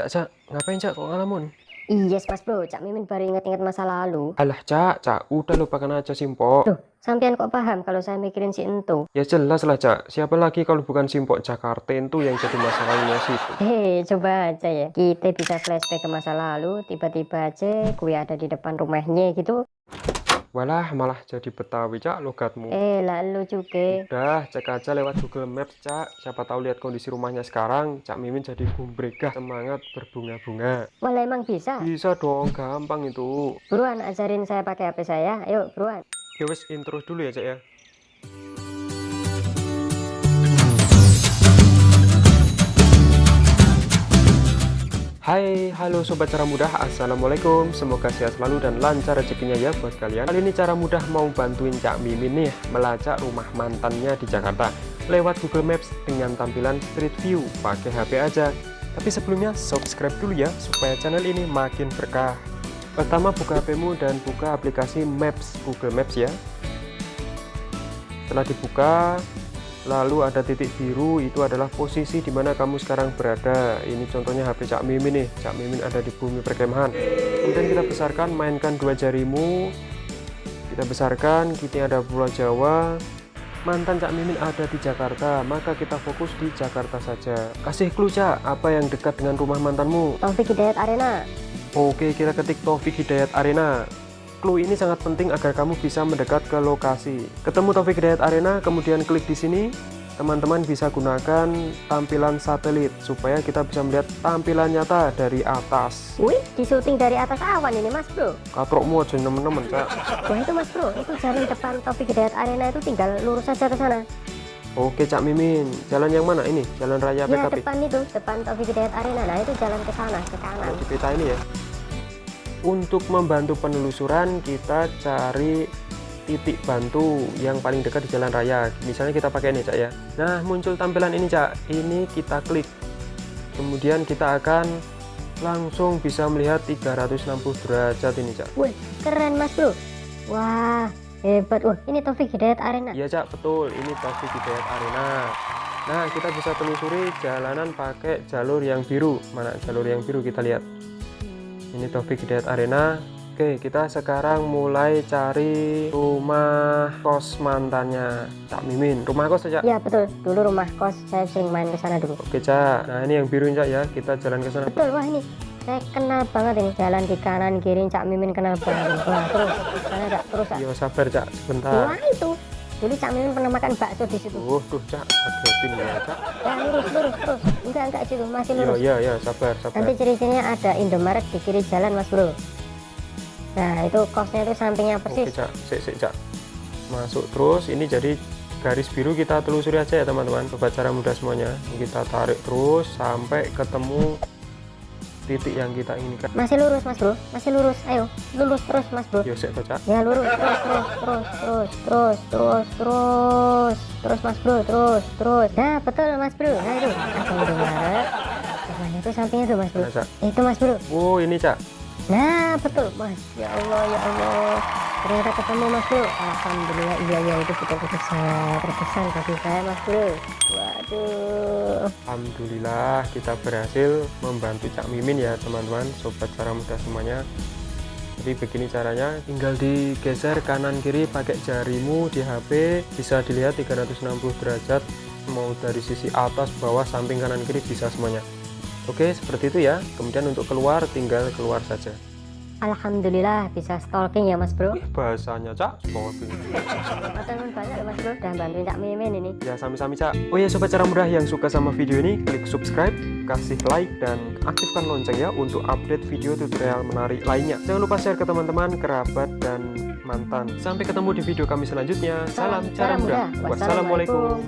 Cak, ngapain Cak kok ngalamun? Yes, Mas Bro, Cak Mimin baru ingat-ingat masa lalu. Alah Cak, udah lupakan aja Simpok. Loh, sampean kok paham kalau saya mikirin si Ento? Ya jelas lah Cak, siapa lagi kalau bukan Simpok Jakarta itu yang jadi masalahnya situ. Coba aja ya. Kita bisa flashback ke masa lalu, tiba-tiba aja gue ada di depan rumahnya gitu. Walah, malah jadi Betawi Cak logatmu. Lalu juga. Udah, cek aja lewat Google Maps Cak. Siapa tahu lihat kondisi rumahnya sekarang, Cak Mimin jadi gumbrega, semangat berbunga-bunga. Malah emang bisa. Bisa dong, gampang itu. Buruan ajarin saya pakai HP saya. Ayo, buruan. Ya wes, intro dulu ya Cak ya. Hai, halo Sobat Cara Mudah, Assalamualaikum. Semoga sehat selalu dan lancar rezekinya ya buat kalian. Kali ini Cara Mudah mau bantuin Cak Mimin nih melacak rumah mantannya di Jakarta lewat Google Maps dengan tampilan Street View pakai HP aja. Tapi sebelumnya subscribe dulu ya supaya channel ini makin berkah. Pertama buka HP-mu dan buka aplikasi Maps Google Maps ya. Setelah dibuka, lalu ada titik biru, itu adalah posisi di mana kamu sekarang berada. Ini contohnya HP Cak Mimin nih. Cak Mimin ada di bumi perkemahan. Kemudian kita besarkan, mainkan dua jarimu. Kita besarkan, kita ada Pulau Jawa. Mantan Cak Mimin ada di Jakarta, maka kita fokus di Jakarta saja. Kasih clue Cak, apa yang dekat dengan rumah mantanmu? Taufik Hidayat Arena. Oke, kita ketik Taufik Hidayat Arena. Clue ini sangat penting agar kamu bisa mendekat ke lokasi. Ketemu Taufik Hidayat Arena, kemudian klik di sini. Teman-teman bisa gunakan tampilan satelit supaya kita bisa melihat tampilan nyata dari atas. Wih, di syuting dari atas awan ini, Mas Bro. Katrokmu aja nemen-nemen Cak. Wah, itu Mas Bro, itu jalan depan Taufik Hidayat Arena itu tinggal lurus saja ke sana. Oke Cak Mimin, jalan yang mana ini? Jalan Raya Ya, PKP? depan itu, depan Taufik Hidayat Arena. Nah, itu jalan ke sana, ke kanan. Di peta ini ya. Untuk membantu penelusuran, kita cari titik bantu yang paling dekat di jalan raya. Misalnya kita pakai ini Cak ya. Nah, muncul tampilan ini Cak. Ini kita klik. Kemudian kita akan langsung bisa melihat 360 derajat ini Cak. Wih, keren Mas Bro. Wah, hebat. Wah, ini Taufik Hidayat Arena. Iya Cak, betul. Ini Taufik Hidayat Arena. Nah, kita bisa telusuri jalanan pakai jalur yang biru. Mana jalur yang biru, kita lihat. Ini Taufik Hidayat Arena. Oke, kita sekarang mulai cari rumah kos mantannya Cak Mimin. Rumah kos Cak? Ya betul, dulu rumah kos saya sering main ke sana dulu. Oke Cak, nah ini yang biru Cak ya, kita jalan ke sana. Betul, wah ini saya kenal banget ini, jalan di kanan kiri Cak Mimin kenal banget. Wah terus, sana Cak, terus Cak. Yo sabar Cak, sebentar. Wah itu, dulu Cak Mimin pernah makan bakso di situ. Tuh Cak, agetin ya Cak. Ya lurus terus, enggak situ, masih lurus. Yo, sabar. Nanti ciri-cirinya ada Indomaret di kiri jalan Mas Bro. Nah itu kosnya itu sampingnya persis. Oke Cak, sik Cak. Masuk terus, ini jadi garis biru kita telusuri aja ya teman-teman. Sobat Cara Mudah semuanya. Kita tarik terus sampai ketemu titik yang kita inginkan. Masih lurus Mas Bro, masih lurus. Ayo, lurus terus Mas Bro. Yo sik Cak. Ya lurus terus Mas Bro, terus. Nah betul Mas Bro. Nah itu ada Indomaret. Rumahnya itu sampingnya tuh Mas Bro. Nah, Cak. Itu Mas Bro. Oh ini Cak. Nah betul Mas. Ya Allah. Ternyata ketemu Mas Bro. Alhamdulillah, iya itu betul-betul sangat terkesan bagi saya Mas Bro. Waduh. Alhamdulillah kita berhasil membantu Cak Mimin ya teman-teman, Sobat Cara Mudah semuanya. Jadi begini caranya, tinggal digeser kanan kiri pakai jarimu di HP, bisa dilihat 360 derajat, mau dari sisi atas, bawah, samping, kanan kiri bisa semuanya. Oke, seperti itu ya. Kemudian untuk keluar, tinggal keluar saja. Alhamdulillah bisa stalking ya Mas Bro. Bahasanya Cak, stalking. Teman banyak Mas Bro udah bantuin Cak Mimin ini. Ya sami-sami Cak. Oh ya Sobat Cara Mudah yang suka sama video ini, klik subscribe, kasih like, dan aktifkan lonceng ya untuk update video tutorial menarik lainnya. Jangan lupa share ke teman-teman, kerabat, dan mantan. Sampai ketemu di video kami selanjutnya. Salam Cara Mudah. Wassalamualaikum.